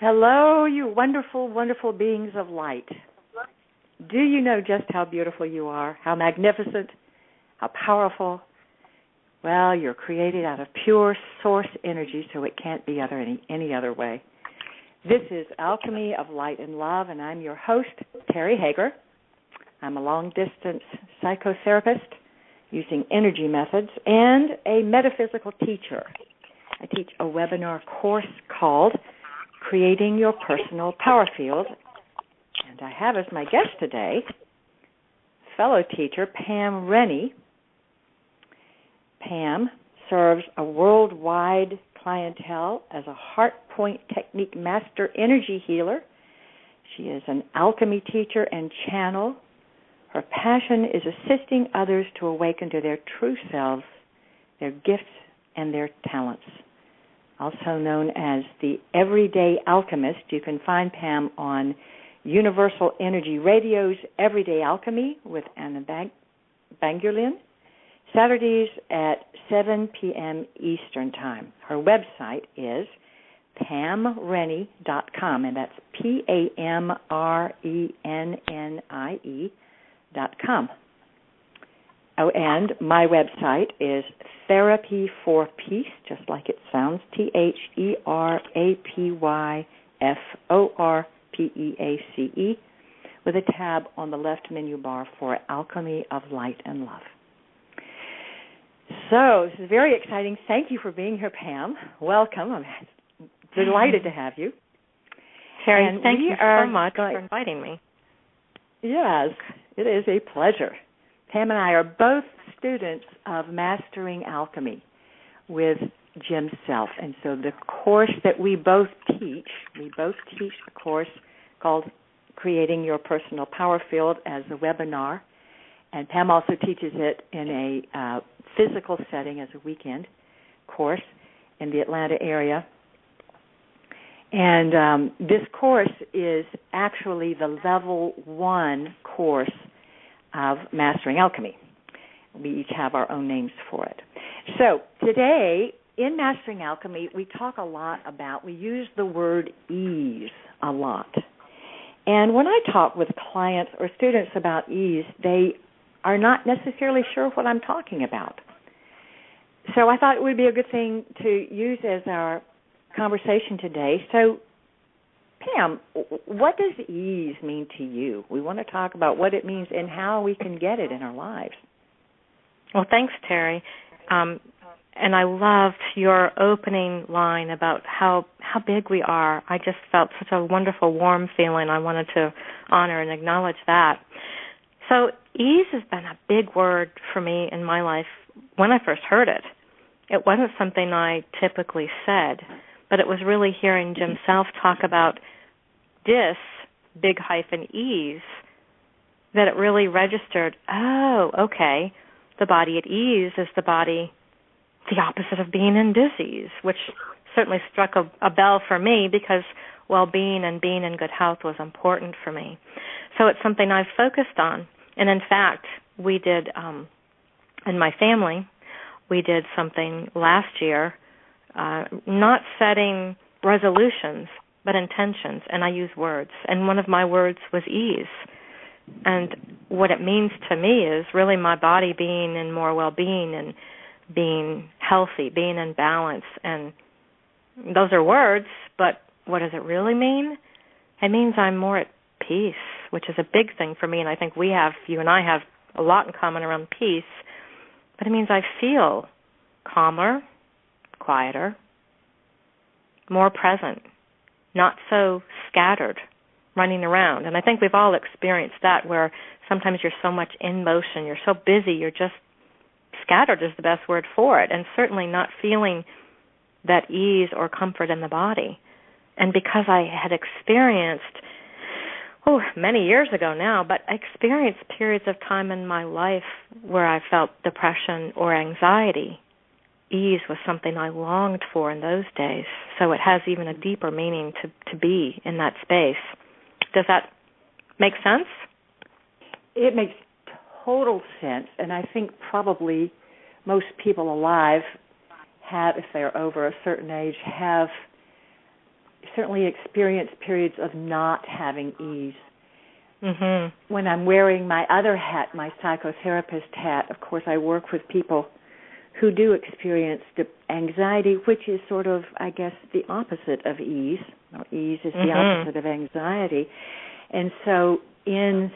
Hello, you wonderful, wonderful beings of light. Do you know just how beautiful you are, how magnificent, how powerful? Well, you're created out of pure source energy, so it can't be any other way. This is Alchemy of Light and Love, and I'm your host, Terri Hager. I'm a long-distance psychotherapist using energy methods and a metaphysical teacher. I teach a webinar course called Creating Your Personal Power Field, and I have as my guest today fellow teacher Pam Rennie. Pam serves a worldwide clientele as a heart point technique master energy healer. She is an alchemy teacher and channel. Her passion is assisting others to awaken to their true selves, their gifts, and their talents. Also known as the Everyday Alchemist, you can find Pam on Universal Energy Radio's Everyday Alchemy with Anna Bangulin, Saturdays at 7 p.m. Eastern Time. Her website is pamrennie.com, and that's PAMRENNIE.com. Oh, and my website is Therapy for Peace, just like it sounds, THERAPYFORPEACE, with a tab on the left menu bar for Alchemy of Light and Love. So this is very exciting. Thank you for being here, Pam. Welcome. I'm delighted to have you. Terri, thank you so much for inviting me. Yes, it is a pleasure. Pam and I are both students of Mastering Alchemy with Jim Self, and so the course that we both teach a course called Creating Your Personal Power Field as a webinar, and Pam also teaches it in a physical setting as a weekend course in the Atlanta area. And this course is actually the level 1 course of Mastering Alchemy. We each have our own names for it. So today, in Mastering Alchemy, we use the word ease a lot. And when I talk with clients or students about ease, they are not necessarily sure what I'm talking about. So I thought it would be a good thing to use as our conversation today. So, Pam, what does ease mean to you? We want to talk about what it means and how we can get it in our lives. Well, thanks, Terri. And I loved your opening line about how big we are. I just felt such a wonderful, warm feeling. I wanted to honor and acknowledge that. So ease has been a big word for me in my life when I first heard it. It wasn't something I typically said, but it was really hearing Jim Self talk about this, big hyphen ease, that it really registered, oh, okay, the body at ease is the body, the opposite of being in disease, which certainly struck a bell for me because well-being and being in good health was important for me. So it's something I've focused on. And in fact, we did, in my family, we did something last year, not setting resolutions, but intentions, and I use words. And one of my words was ease. And what it means to me is really my body being in more well-being and being healthy, being in balance. And those are words, but what does it really mean? It means I'm more at peace, which is a big thing for me, and I think you and I have a lot in common around peace. But it means I feel calmer, quieter, more present, not so scattered, running around. And I think we've all experienced that, where sometimes you're so much in motion, you're so busy, you're just scattered is the best word for it, and certainly not feeling that ease or comfort in the body. And because I had experienced, many years ago now, but I experienced periods of time in my life where I felt depression or anxiety, ease was something I longed for in those days. So it has even a deeper meaning to be in that space. Does that make sense? It makes total sense, and I think probably most people alive have, if they're over a certain age, have certainly experience periods of not having ease. Mm-hmm. When I'm wearing my other hat, my psychotherapist hat, of course I work with people who do experience anxiety, which is sort of, I guess, the opposite of ease. Or ease is the opposite of anxiety. And so in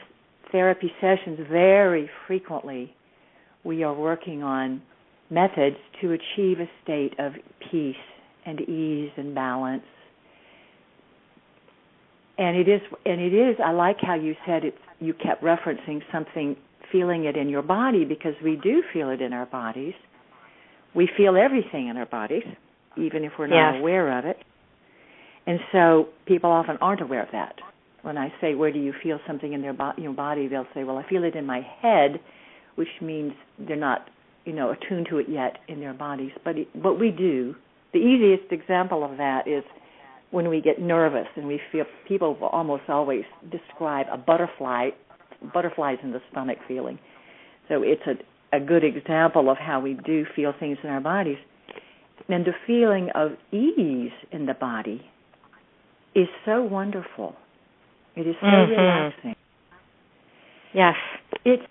therapy sessions, very frequently, we are working on methods to achieve a state of peace and ease and balance. And it is, I like how you said you kept referencing something, feeling it in your body, because we do feel it in our bodies. We feel everything in our bodies, even if we're not aware of it. And so people often aren't aware of that. When I say, where do you feel something in your body, they'll say, well, I feel it in my head, which means they're not, attuned to it yet in their bodies. But we do. The easiest example of that is when we get nervous and we feel, people will almost always describe a butterflies in the stomach feeling. So it's a good example of how we do feel things in our bodies. And the feeling of ease in the body is so wonderful. It is so relaxing. Yes. It's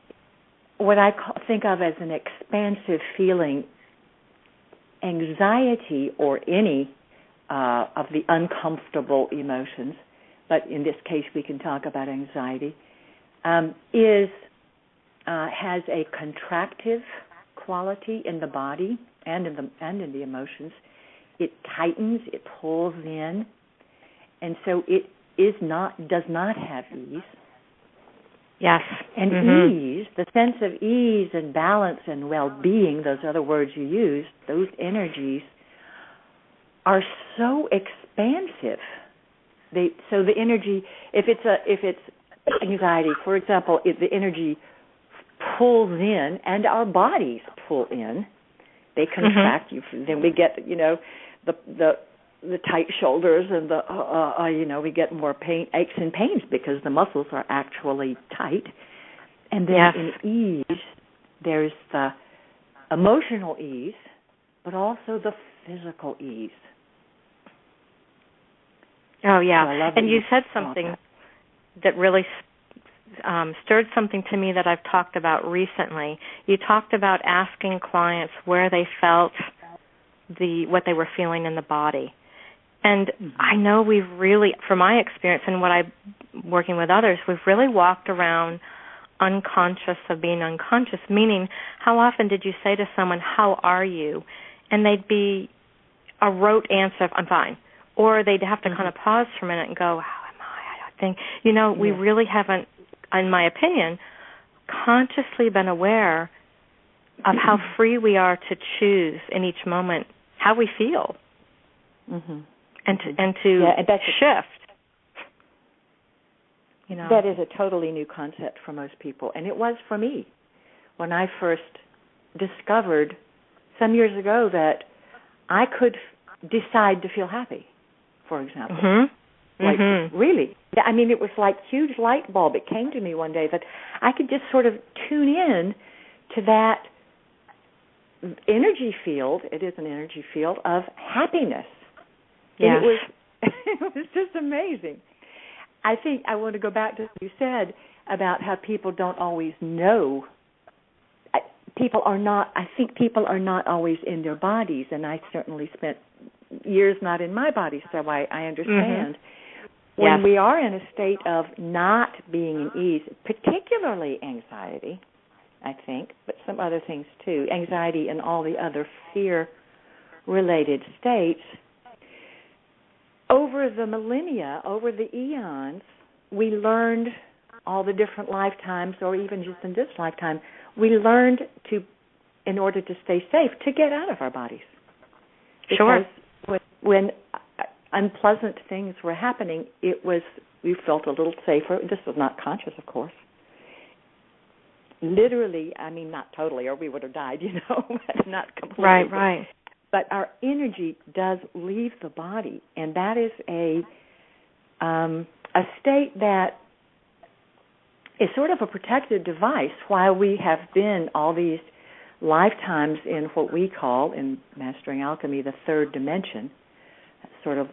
what I think of as an expansive feeling. Anxiety, or any of the uncomfortable emotions, but in this case we can talk about anxiety, has a contractive quality in the body and in the emotions. It tightens, it pulls in, and so it does not have ease. Yes. And ease, the sense of ease and balance and well-being, those other words you use, those energies are so expansive. So the energy, if it's anxiety, for example, the energy pulls in, and our bodies pull in. They contract. Then we get, the tight shoulders and we get more pain, aches and pains because the muscles are actually tight. And then in ease, there's the emotional ease, but also the physical ease. Oh, yeah. So and you said something that really stirred something to me that I've talked about recently. You talked about asking clients where they felt what they were feeling in the body. And I know we've really, from my experience and what I'm working with others, we've really walked around unconscious of being unconscious, meaning how often did you say to someone, how are you? And they'd be a rote answer, I'm fine. Or they'd have to kind of pause for a minute and go, how am I? I think, we really haven't, in my opinion, consciously been aware of how free we are to choose in each moment how we feel. And to shift. That is a totally new concept for most people, and it was for me when I first discovered some years ago that I could decide to feel happy, for example. Really. I mean, it was like a huge light bulb. It came to me one day that I could just sort of tune in to that energy field. It is an energy field of happiness. Yes. And it was just amazing. I think I want to go back to what you said about how people don't always know. I think people are not always in their bodies, and I certainly spent years not in my body, so I understand. When we are in a state of not being in ease, particularly anxiety, I think, but some other things too, anxiety and all the other fear-related states, over the millennia, over the eons, we learned all the different lifetimes, or even just in this lifetime, we learned to, in order to stay safe, to get out of our bodies. Because when unpleasant things were happening, we felt a little safer. This was not conscious, of course. Literally, I mean, not totally, or we would have died, not completely. Right. But our energy does leave the body, and that is a state that is sort of a protective device while we have been all these lifetimes in what we call, in Mastering Alchemy, the third dimension, sort of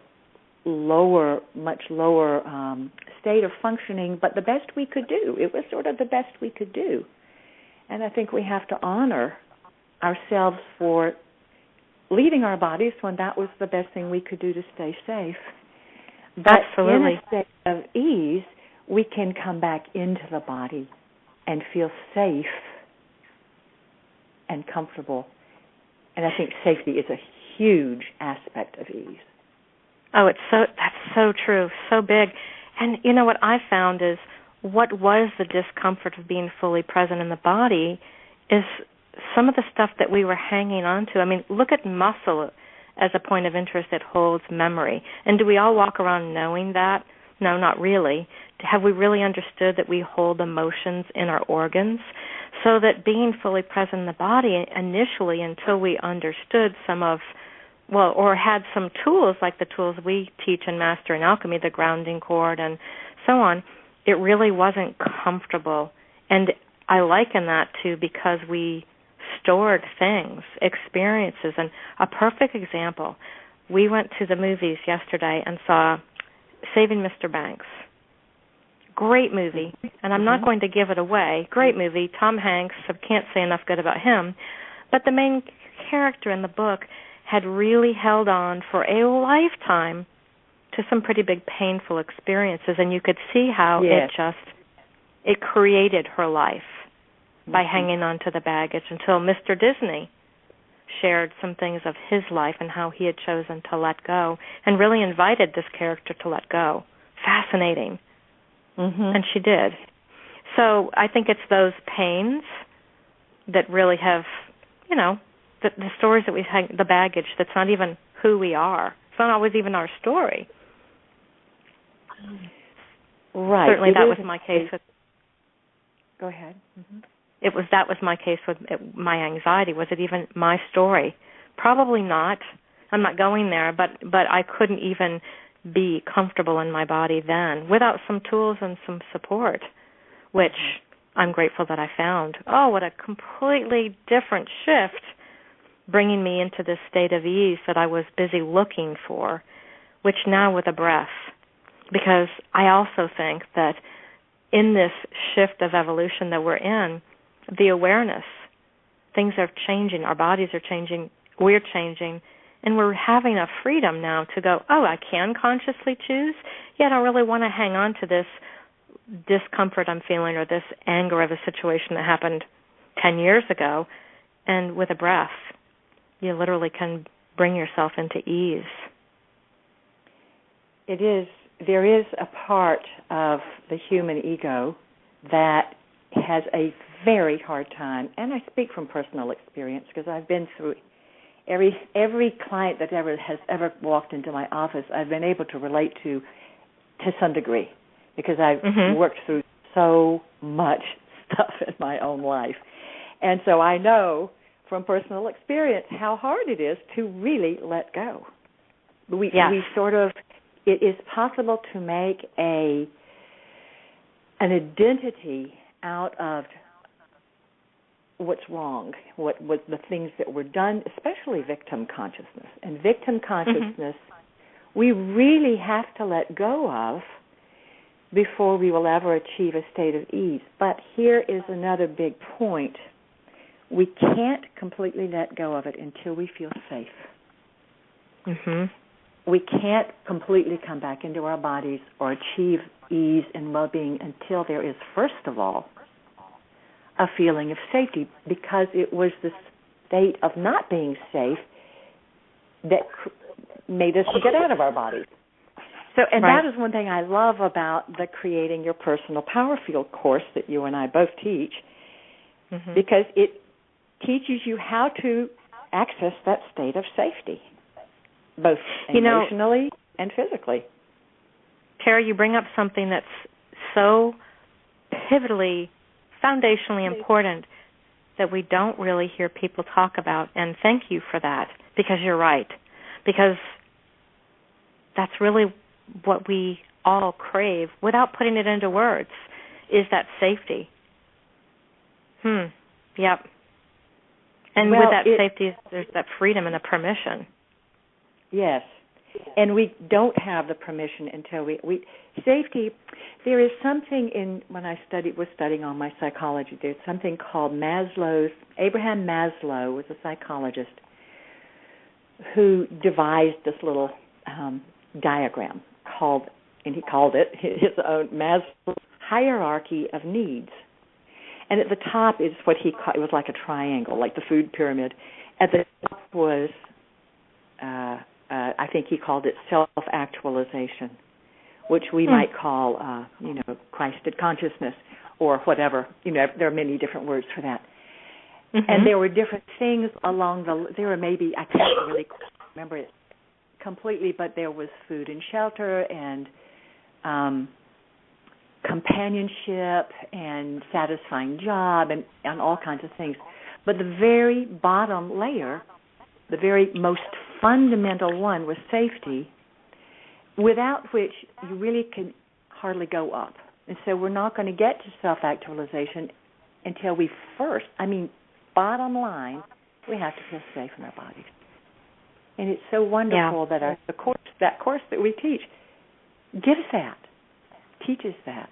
much lower state of functioning, but the best we could do. It was sort of the best we could do. And I think we have to honor ourselves for leaving our bodies when that was the best thing we could do to stay safe. But Absolutely. in a state of ease, we can come back into the body and feel safe and comfortable. And I think safety is a huge aspect of ease. Oh, that's so true, so big. And you know what I found is what was the discomfort of being fully present in the body is some of the stuff that we were hanging on to. I mean, look at muscle as a point of interest that holds memory. And do we all walk around knowing that? No, not really. Have we really understood that we hold emotions in our organs? So that being fully present in the body initially, until we understood or had some tools like the tools we teach and master in alchemy, the grounding cord and so on, it really wasn't comfortable. And I liken that to because we stored things, experiences. And a perfect example, we went to the movies yesterday and saw Saving Mr. Banks. Great movie, and I'm not going to give it away. Great movie. Tom Hanks, I can't say enough good about him. But the main character in the book had really held on for a lifetime to some pretty big painful experiences, and you could see how it created her life by hanging on to the baggage until Mr. Disney shared some things of his life and how he had chosen to let go and really invited this character to let go. Fascinating. And she did. So I think it's those pains that really have, the stories that we hang, the baggage that's not even who we are. It's not always even our story. Right. Certainly that was my case. Go ahead. That was my case with my anxiety. Was it even my story? Probably not. I'm not going there, but I couldn't even be comfortable in my body then without some tools and some support, which I'm grateful that I found. Oh, what a completely different shift, bringing me into this state of ease that I was busy looking for, which now with a breath, because I also think that in this shift of evolution that we're in, the awareness, things are changing, our bodies are changing, we're changing, and we're having a freedom now to go, I can consciously choose, yet I don't really want to hang on to this discomfort I'm feeling or this anger of a situation that happened 10 years ago. And with a breath, you literally can bring yourself into ease. There is a part of the human ego that has a very hard time, and I speak from personal experience because I've been through every client that has ever walked into my office, I've been able to relate to some degree because I've worked through so much stuff in my own life. And so I know from personal experience how hard it is to really let go. It is possible to make an identity out of what's wrong, what the things that were done, especially victim consciousness. And victim consciousness, we really have to let go of before we will ever achieve a state of ease. But here is another big point. We can't completely let go of it until we feel safe. We can't completely come back into our bodies or achieve ease and well-being until there is, first of all, a feeling of safety, because it was the state of not being safe that made us get out of our bodies. So, and that is one thing I love about the Creating Your Personal Power Field course that you and I both teach, because it teaches you how to access that state of safety, both emotionally and physically. Terri, you bring up something that's so pivotally, foundationally important that we don't really hear people talk about, and thank you for that, because you're right, because that's really what we all crave without putting it into words, is that safety. Yep. And with that safety, there's that freedom and the permission. Yes. And we don't have the permission until we safety. There is something when I was studying on my psychology. There's something called Abraham Maslow was a psychologist who devised this little diagram and he called it his own Maslow's hierarchy of needs. And at the top is what he called, it was like a triangle, like the food pyramid. At the top was, I think he called it self-actualization, which we might call, Christed consciousness or whatever. There are many different words for that. Mm-hmm. And there were different things there were maybe, I can't really remember it completely, but there was food and shelter and companionship and satisfying job and all kinds of things. But the very bottom layer, the very most fundamental one, was safety, without which you really can hardly go up. And so we're not going to get to self-actualization until we first, bottom line, we have to feel safe in our bodies. And it's so wonderful that that course that we teach gives that, teaches that.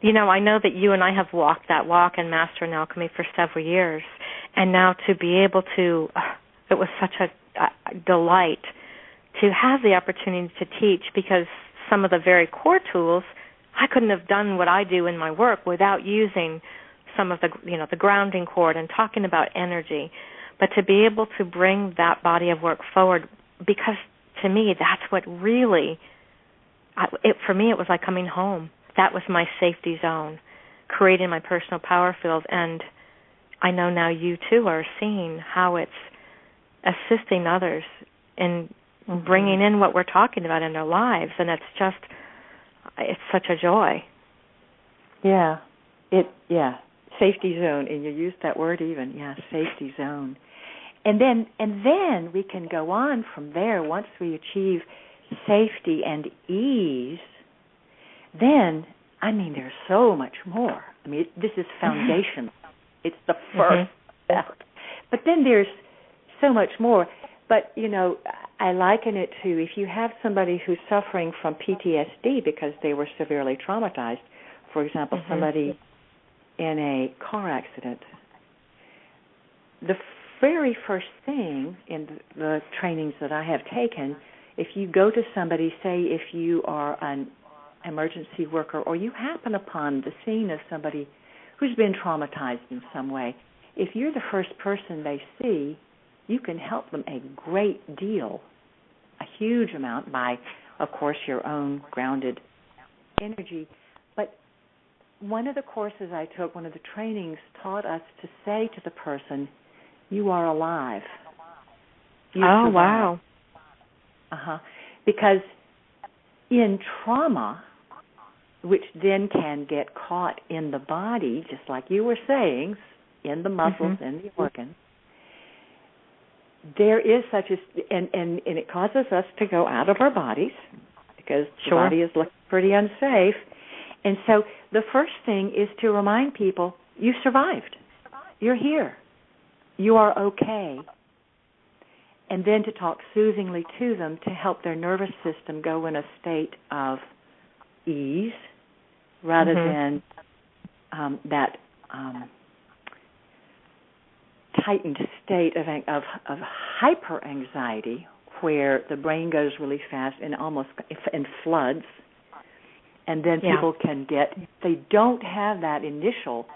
I know that you and I have walked that walk in Master in Alchemy for several years, and now to be able to, it was such a delight to have the opportunity to teach, because some of the very core tools, I couldn't have done what I do in my work without using some of the grounding cord and talking about energy. But to be able to bring that body of work forward, because to me that's what really, for me it was like coming home. That was my safety zone, creating my personal power field. And I know now you too are seeing how it's assisting others in bringing in what we're talking about in their lives. And it's such a joy. Yeah. Safety zone, and you used that word even. Yeah, safety zone. And then we can go on from there. Once we achieve safety and ease, then, there's so much more. This is foundational. It's the first step. But then there's so much more. But, I liken it to if you have somebody who's suffering from PTSD because they were severely traumatized, for example, somebody in a car accident, the very first thing in the trainings that I have taken, if you go to somebody, say if you are an emergency worker or you happen upon the scene of somebody who's been traumatized in some way, if you're the first person they see, you can help them a great deal, a huge amount by, of course, your own grounded energy. But one of the courses I took, one of the trainings, taught us to say to the person, you are alive. You survived. Wow. Because in trauma, which then can get caught in the body, just like you were saying, in the muscles and the organs, there is such and it causes us to go out of our bodies because the body is looking pretty unsafe. And so the first thing is to remind people, you survived. You're here. You are okay. And then to talk soothingly to them to help their nervous system go in a state of ease rather than that heightened state of hyper anxiety where the brain goes really fast and almost in floods. And then people can get, they don't have that initial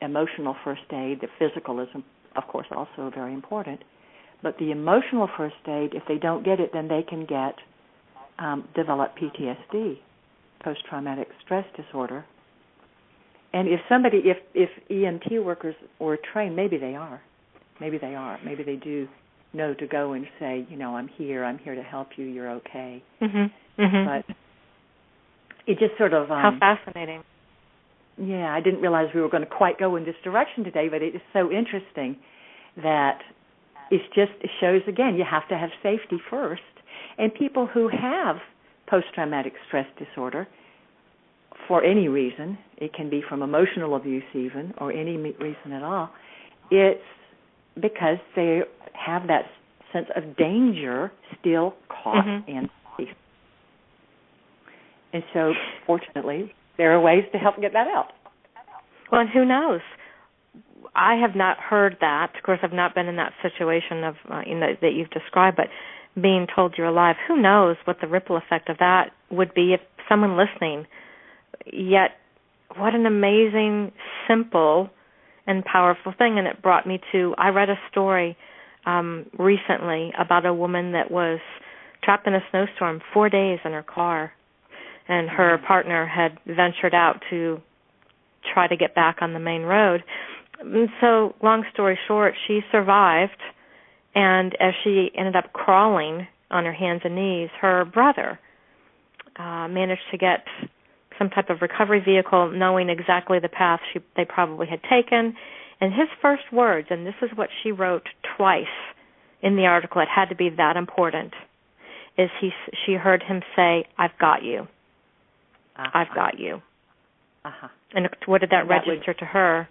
emotional first aid. The physical is, of course, also very important. But the emotional first aid, if they don't get it, then they can develop PTSD, post-traumatic stress disorder. And if EMT workers were trained, maybe they are. Maybe they do know to go and say, I'm here to help you, you're okay. But it just sort of... how fascinating. Yeah, I didn't realize we were going to quite go in this direction today, but it is so interesting that it shows, again, you have to have safety first. And people who have post-traumatic stress disorder, for any reason, it can be from emotional abuse even, or any reason at all, it's because they have that sense of danger still caught and safe. And so, fortunately, there are ways to help get that out. Well, and who knows? I have not heard that. Of course, I've not been in that situation of that you've described, but being told you're alive, who knows what the ripple effect of that would be if someone listening. Yet, what an amazing, simple, and powerful thing. And it brought me to, I read a story recently about a woman that was trapped in a snowstorm 4 days in her car, and her partner had ventured out to try to get back on the main road. And so, long story short, she survived, and as she ended up crawling on her hands and knees, her brother managed to get some type of recovery vehicle, knowing exactly the path they probably had taken. And his first words, and this is what she wrote twice in the article, it had to be that important, is she heard him say, "I've got you. I've got you." And what did that register to her?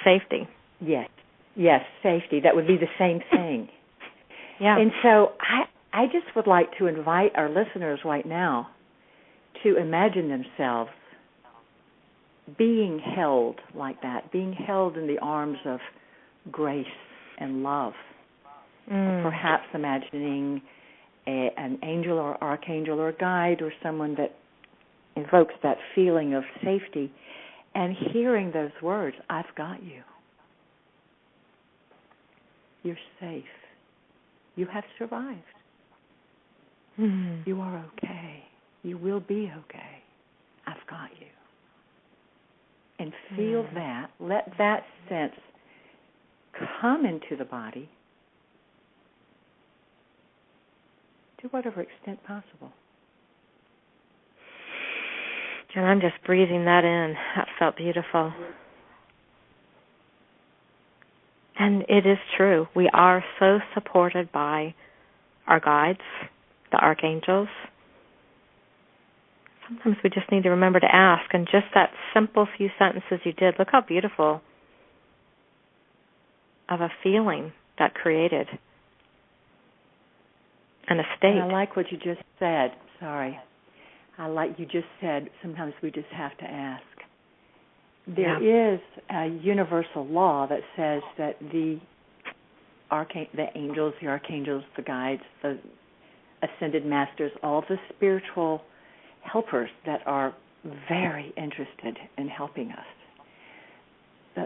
Safety. Yes, safety. That would be the same thing. Yeah. And so I just would like to invite our listeners right now to imagine themselves being held like that, being held in the arms of grace and love. Perhaps imagining an angel or archangel or guide or someone that invokes that feeling of safety, and hearing those words, "I've got you. You're safe. You have survived. You are okay. You will be okay. I've got you." And feel that. Let that sense come into the body to whatever extent possible. And I'm just breathing that in. That felt beautiful. And it is true. We are so supported by our guides, the archangels. Sometimes we just need to remember to ask. And just that simple few sentences you did, look how beautiful of a feeling that created. And a state. And I like what you just said. Sorry. I like you just said, sometimes we just have to ask. There is a universal law that says that the angels, the archangels, the guides, the ascended masters, all the spiritual helpers that are very interested in helping us.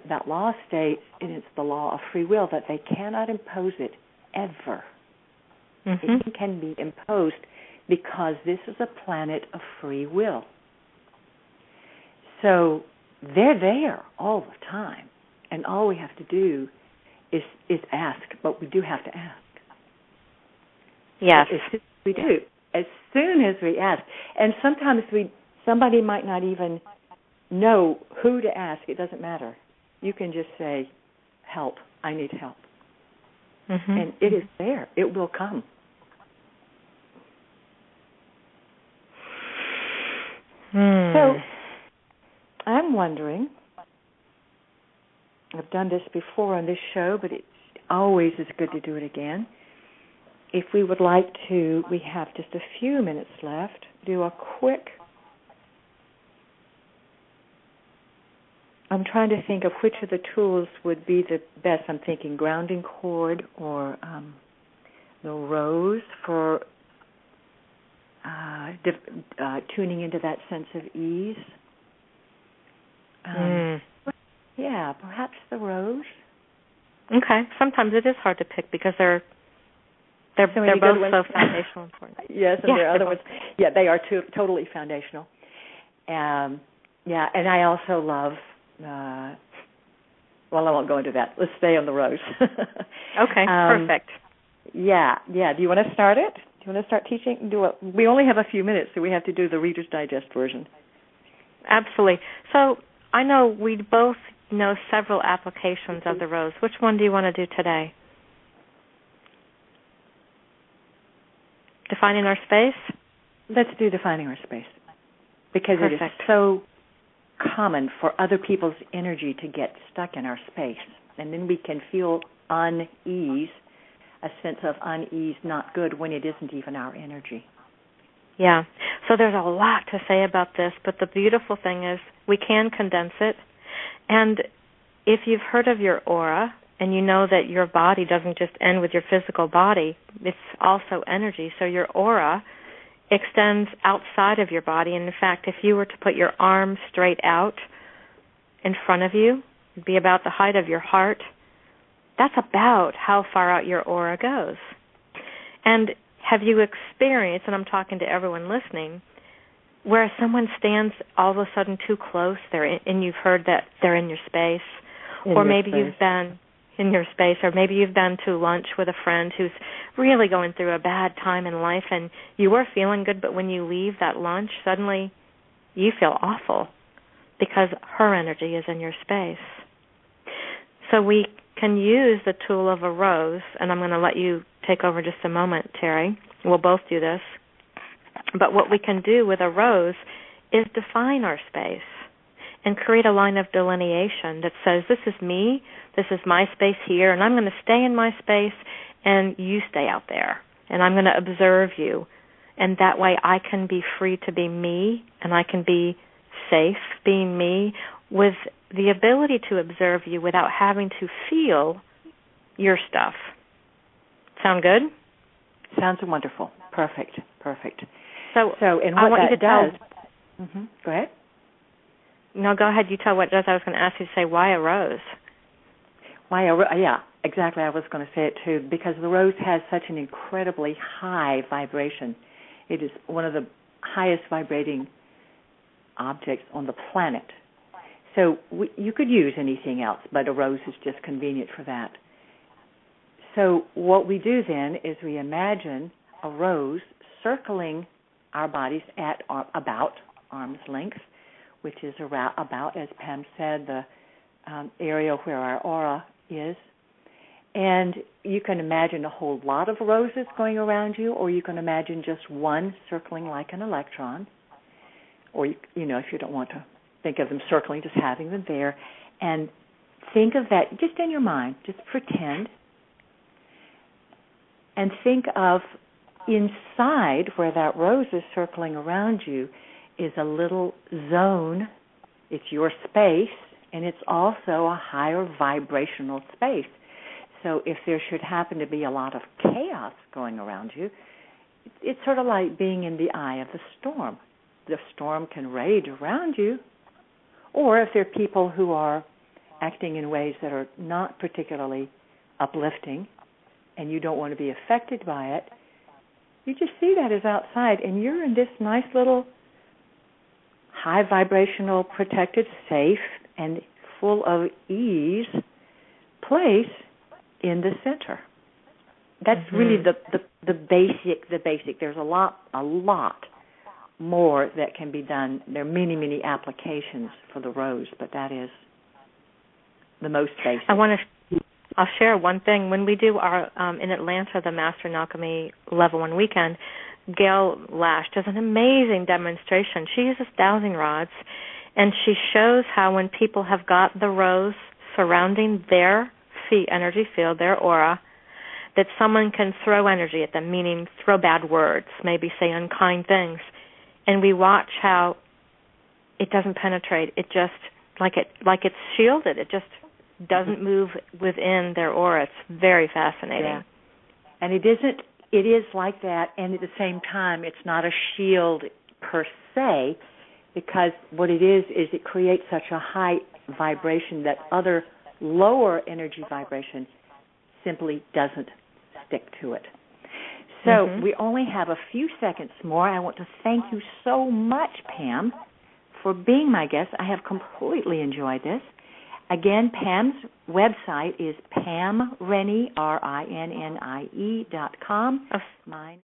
That law states, and it's the law of free will, that they cannot impose it ever. It can be imposed because this is a planet of free will. So they're there all the time, and all we have to do is ask, but we do have to ask. Yes. We do. As soon as we ask. And sometimes somebody might not even know who to ask. It doesn't matter. You can just say, "Help, I need help." And it is there. It will come. So I'm wondering, I've done this before on this show, but it always is good to do it again. If we would like to, we have just a few minutes left, do a quick, I'm trying to think of which of the tools would be the best. I'm thinking grounding cord or the rose for tuning into that sense of ease. Yeah, perhaps the rose. Okay. Sometimes it is hard to pick because they're both so foundational important. Yes, and there are other ones. Yeah, they are totally foundational. And I also love. Well, I won't go into that. Let's stay on the rose. Okay, perfect. Yeah. Do you want to start it? Do you want to start teaching? We only have a few minutes, so we have to do the Reader's Digest version. Absolutely. So I know we both know several applications of the rose. Which one do you want to do today? Defining our space? Let's do defining our space. Because Perfect. It is so common for other people's energy to get stuck in our space. And then we can feel unease, a sense of unease, not good, when it isn't even our energy. Yeah. So there's a lot to say about this, but the beautiful thing is we can condense it. And if you've heard of your aura, and you know that your body doesn't just end with your physical body, it's also energy. So your aura extends outside of your body. And in fact, if you were to put your arm straight out in front of you, it'd be about the height of your heart. That's about how far out your aura goes. And have you experienced, and I'm talking to everyone listening, where someone stands all of a sudden too close, and you've heard that they're in your space, or maybe you've been in your space, or maybe you've been to lunch with a friend who's really going through a bad time in life, and you were feeling good, but when you leave that lunch, suddenly you feel awful because her energy is in your space. So we can use the tool of a rose, and I'm going to let you take over just a moment, Terri. We'll both do this. But what we can do with a rose is define our space and create a line of delineation that says, this is me, this is my space here, and I'm going to stay in my space, and you stay out there, and I'm going to observe you. And that way I can be free to be me, and I can be safe being me, with the ability to observe you without having to feel your stuff. Sound good? Sounds wonderful. Perfect. So and what I want you to does... Go ahead. No, go ahead. You tell what it does. I was going to ask you to say, why a rose? Yeah, exactly. I was going to say it too, because the rose has such an incredibly high vibration. It is one of the highest vibrating objects on the planet. So you could use anything else, but a rose is just convenient for that. So what we do then is we imagine a rose circling our bodies at about arm's length, which is around, about, as Pam said, the area where our aura is. And you can imagine a whole lot of roses going around you, or you can imagine just one circling like an electron. Or, if you don't want to think of them circling, just having them there. And think of that just in your mind. Just pretend. And think of inside where that rose is circling around you is a little zone. It's your space, and it's also a higher vibrational space. So if there should happen to be a lot of chaos going around you, it's sort of like being in the eye of the storm. The storm can rage around you, or if there are people who are acting in ways that are not particularly uplifting and you don't want to be affected by it, you just see that as outside, and you're in this nice little high vibrational, protected, safe, and full of ease place in the center. That's really the basic. There's a lot more that can be done. There are many applications for the rose, but that is the most basic. I'll share one thing. When we do our in Atlanta, the Master in Alchemy Level 1 weekend, Gail Lash does an amazing demonstration. She uses dowsing rods, and she shows how when people have got the rose surrounding their energy field, their aura, that someone can throw energy at them, meaning throw bad words, maybe say unkind things. And we watch how it doesn't penetrate. It just, like it's shielded. It just doesn't move within their aura. It's very fascinating. Yeah. And it is like that, and at the same time, it's not a shield per se, because what it is it creates such a high vibration that other lower energy vibration simply doesn't stick to it. So we only have a few seconds more. I want to thank you so much, Pam, for being my guest. I have completely enjoyed this. Again, Pam's website is PamRennie, RINNIE.com. Mine.